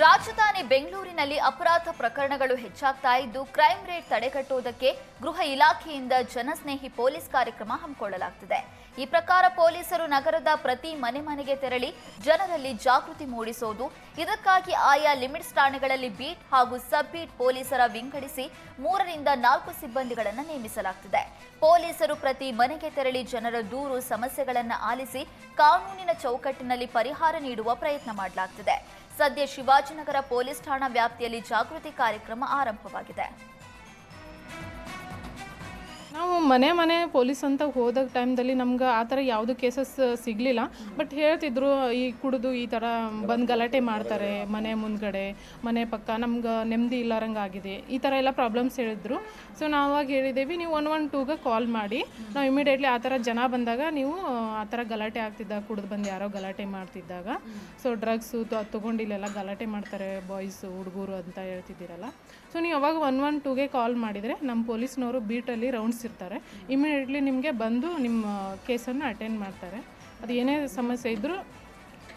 ರಾಜಧಾನಿ ಬೆಂಗಳೂರಿನಲ್ಲಿ ಅಪರಾಧ ಪ್ರಕರಣಗಳು ಹೆಚ್ಚಾಗ್ತಾ ಇದ್ದು ಕ್ರೈಮ್ ರೇಟ್ ತಡೆಗಟ್ಟುವುದಕ್ಕೆ ಗೃಹ ಇಲಾಖೆಯಿಂದ ಜನಸ್ನೇಹಿ ಪೊಲೀಸ್ ಕಾರ್ಯಕ್ರಮ ಹಮ್ಮಿಕೊಳ್ಳಲಾಗುತ್ತಿದೆ. ಈ ಪ್ರಕಾರ ಪೊಲೀಸರು ನಗರದ ಪ್ರತಿ ಮನೆಗೆ ತೆರಳಿ ಜನರಲ್ಲಿ ಜಾಗೃತಿ ಮೂಡಿಸುವುದು, ಇದಕ್ಕಾಗಿ ಆಯಾ ಲಿಮಿಟ್ಸ್ ಠಾಣೆಗಳಲ್ಲಿ ಬೀಟ್ ಹಾಗೂ ಸಬ್ ಬೀಟ್ ಪೊಲೀಸರ ವಿಂಗಡಿಸಿ 3 ರಿಂದ 4 ಸಿಬ್ಬಂದಿಗಳನ್ನು ನೇಮಿಸಲಾಗುತ್ತಿದೆ. ಪೊಲೀಸರು ಪ್ರತಿ ಮನೆಗೆ ತೆರಳಿ ಜನರ ದೂರು ಸಮಸ್ಯೆಗಳನ್ನು ಆಲಿಸಿ ಕಾನೂನಿನ ಚೌಕಟ್ಟಿನಲ್ಲಿ ಪರಿಹಾರ ನೀಡುವ ಪ್ರಯತ್ನ ಮಾಡಲಾಗುತ್ತಿದೆ. ಸದ್ಯ ಶಿವಾಜಿನಗರ ಪೊಲೀಸ್ ಠಾಣಾ ವ್ಯಾಪ್ತಿಯಲ್ಲಿ ಜಾಗೃತಿ ಕಾರ್ಯಕ್ರಮ ಆರಂಭವಾಗಿದೆ. ನಾವು ಮನೆ ಪೊಲೀಸ್ ಅಂತ ಹೋದ ಟೈಮ್ದಲ್ಲಿ ನಮ್ಗೆ ಆ ಥರ ಯಾವುದು ಕೇಸಸ್ ಸಿಗಲಿಲ್ಲ. ಬಟ್ ಹೇಳ್ತಿದ್ರು ಈ ಕುಡಿದು ಈ ಥರ ಬಂದು ಗಲಾಟೆ ಮಾಡ್ತಾರೆ, ಮನೆ ಮುಂದ್ಗಡೆ ಮನೆ ಪಕ್ಕ ನಮ್ಗೆ ನೆಮ್ಮದಿ ಇಲ್ಲಾರಂಗಾಗಿದೆ, ಈ ಥರ ಎಲ್ಲ ಪ್ರಾಬ್ಲಮ್ಸ್ ಹೇಳಿದ್ರು. ಸೊ ನಾವಾಗ ಹೇಳಿದ್ದೀವಿ, ನೀವು 112ಗೆ ಕಾಲ್ ಮಾಡಿ, ನಾವು ಇಮಿಡಿಯೇಟ್ಲಿ ಆ ಥರ ಜನ ಬಂದಾಗ ನೀವು ಆ ಥರ ಗಲಾಟೆ ಆಗ್ತಿದ್ದಾಗ, ಕುಡಿದು ಬಂದು ಯಾರೋ ಗಲಾಟೆ ಮಾಡ್ತಿದ್ದಾಗ, ಸೊ ಡ್ರಗ್ಸು ತೊಗೊಂಡಿಲ್ಲೆಲ್ಲ ಗಲಾಟೆ ಮಾಡ್ತಾರೆ ಬಾಯ್ಸು ಹುಡುಗರು ಅಂತ ಹೇಳ್ತಿದ್ದೀರಲ್ಲ, ಸೊ ನೀವು ಅವಾಗ 112ಗೆ ಕಾಲ್ ಮಾಡಿದರೆ ನಮ್ಮ ಪೊಲೀಸ್ನವರು ಬೀಟಲ್ಲಿ ರೌಂಡ್ಸ್ ಇರ್ತಾರೆ, ಇಮಿಡಿಯೇಟ್ಲಿ ನಿಮಗೆ ಬಂದು ನಿಮ್ಮ ಕೇಸನ್ನು ಅಟೆಂಡ್ ಮಾಡ್ತಾರೆ. ಅದು ಏನೇ ಸಮಸ್ಯೆ ಇದ್ದರೂ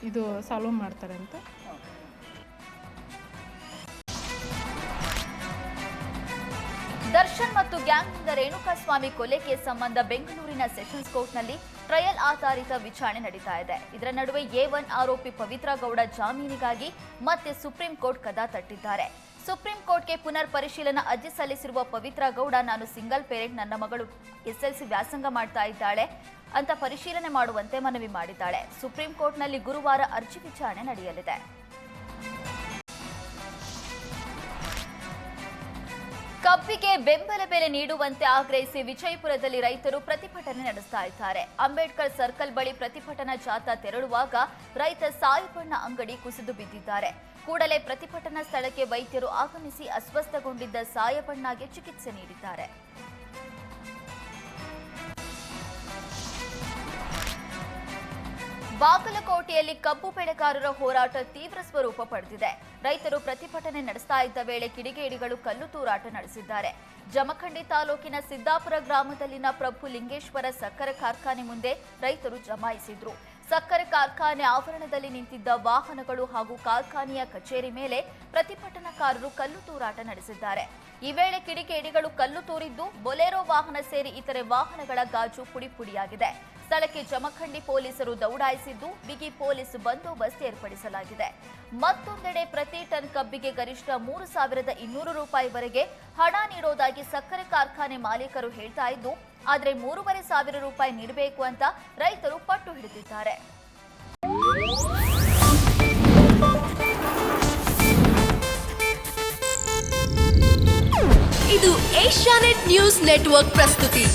ಇದು ಸಾಲ್ವ್ ಮಾಡ್ತಾರೆ ಅಂತ. ದರ್ಶನ್ ಮತ್ತು ಗ್ಯಾಂಗ್ನಿಂದ ರೇಣುಕಾಸ್ವಾಮಿ ಕೊಲೆ ಕೇಸ್ ಸಂಬಂಧ ಬೆಂಗಳೂರಿನ ಸೆಷನ್ಸ್ ಕೋರ್ಟ್ನಲ್ಲಿ ಟ್ರಯಲ್ ಆಧಾರಿತ ವಿಚಾರಣೆ ನಡೀತಾ ಇದೆ. ಇದರ ನಡುವೆ A1 ಆರೋಪಿ ಪವಿತ್ರ ಗೌಡ ಜಾಮೀನಿಗಾಗಿ ಮತ್ತೆ ಸುಪ್ರೀಂ ಕೋರ್ಟ್ ಕದ ತಟ್ಟಿದ್ದಾರೆ. ಸುಪ್ರೀಂ ಕೋರ್ಟ್ಗೆ ಪುನರ್ ಪರಿಶೀಲನಾ ಅರ್ಜಿ ಸಲ್ಲಿಸಿರುವ ಪವಿತ್ರ ಗೌಡ, ನಾನು ಸಿಂಗಲ್ ಪೇರೆಂಟ್, ನನ್ನ ಮಗಳು SLC ವ್ಯಾಸಂಗ ಮಾಡ್ತಾ ಇದ್ದಾಳೆ ಅಂತ ಪರಿಶೀಲನೆ ಮಾಡುವಂತೆ ಮನವಿ ಮಾಡಿದ್ದಾಳೆ. ಸುಪ್ರೀಂ ಕೋರ್ಟ್ನಲ್ಲಿ ಗುರುವಾರ ಅರ್ಜಿ ವಿಚಾರಣೆ ನಡೆಯಲಿದೆ. ಕಬ್ಬಿಗೆ ಬೆಂಬಲ ಬೆಲೆ ನೀಡುವಂತೆ ಆಗ್ರಹಿಸಿ ವಿಜಯಪುರದಲ್ಲಿ ರೈತರು ಪ್ರತಿಭಟನೆ ನಡೆಸ್ತಾ ಇದ್ದಾರೆ. ಅಂಬೇಡ್ಕರ್ ಸರ್ಕಲ್ ಬಳಿ ಪ್ರತಿಭಟನಾ ಜಾಥಾ ತೆರಳುವಾಗ ರೈತ ಸಾಯಿಬಣ್ಣ ಅಂಗಡಿ ಕುಸಿದು ಬಿದ್ದಿದ್ದಾರೆ. ಕೂಡಲೇ ಪ್ರತಿಭಟನಾ ಸ್ಥಳಕ್ಕೆ ವೈದ್ಯರು ಆಗಮಿಸಿ ಅಸ್ವಸ್ಥಗೊಂಡಿದ್ದ ಸಾಯಬಣ್ಣಗೆ ಚಿಕಿತ್ಸೆ ನೀಡಿದ್ದಾರೆ. ಬಾಗಲಕೋಟೆಯಲ್ಲಿ ಕಬ್ಬು ಬೆಳೆಗಾರರ ಹೋರಾಟ ತೀವ್ರ ಸ್ವರೂಪ ಪಡೆದಿದೆ. ರೈತರು ಪ್ರತಿಭಟನೆ ನಡೆಸ್ತಾ ಇದ್ದ ವೇಳೆ ಕಿಡಿಗೇಡಿಗಳು ಕಲ್ಲು ತೂರಾಟ ನಡೆಸಿದ್ದಾರೆ. ಜಮಖಂಡಿ ತಾಲೂಕಿನ ಸಿದ್ದಾಪುರ ಗ್ರಾಮದಲ್ಲಿನ ಪ್ರಭು ಲಿಂಗೇಶ್ವರ ಸಕ್ಕರೆ ಕಾರ್ಖಾನೆ ಮುಂದೆ ರೈತರು ಜಮಾಯಿಸಿದ್ರು. ಸಕ್ಕರೆ ಕಾರ್ಖಾನೆ ಆವರಣದಲ್ಲಿ ನಿಂತಿದ್ದ ವಾಹನಗಳು ಹಾಗೂ ಕಾರ್ಖಾನೆಯ ಕಚೇರಿ ಮೇಲೆ ಪ್ರತಿಭಟನಾಕಾರರು ಕಲ್ಲು ತೂರಾಟ ನಡೆಸಿದ್ದಾರೆ. ಈ ವೇಳೆ ಕಿಡಿಗೇಡಿಗಳು ಕಲ್ಲು ತೂರಿದ್ದು ಬೊಲೆರೋ ವಾಹನ ಸೇರಿ ಇತರೆ ವಾಹನಗಳ ಗಾಜು ಪುಡಿಯಾಗಿದೆ. ಸ್ಥಳಕ್ಕೆ ಜಮಖಂಡಿ ಪೊಲೀಸರು ದೌಡಾಯಿಸಿದ್ದು ಬಿಗಿ ಪೊಲೀಸ್ ಬಂದೋಬಸ್ತ್ ಏರ್ಪಡಿಸಲಾಗಿದೆ. ಮತ್ತೊಂದೆಡೆ ಪ್ರತಿ ಟನ್ ಕಬ್ಬಿಗೆ ಗರಿಷ್ಠ 3,200 ರೂಪಾಯಿವರೆಗೆ ಹಣ ನೀಡೋದಾಗಿ ಸಕ್ಕರೆ ಕಾರ್ಖಾನೆ ಮಾಲೀಕರು ಹೇಳ್ತಾ ಇದ್ದು, ಆದರೆ 3,500 ರೂಪಾಯಿ ನೀಡಬೇಕು ಅಂತ ರೈತರು ಪಟ್ಟು ಹಿಡಿದಿದ್ದಾರೆ. ಇದು ಏಷ್ಯಾನೆಟ್ ನ್ಯೂಸ್ ನೆಟ್ವರ್ಕ್ ಪ್ರಸ್ತುತಿ.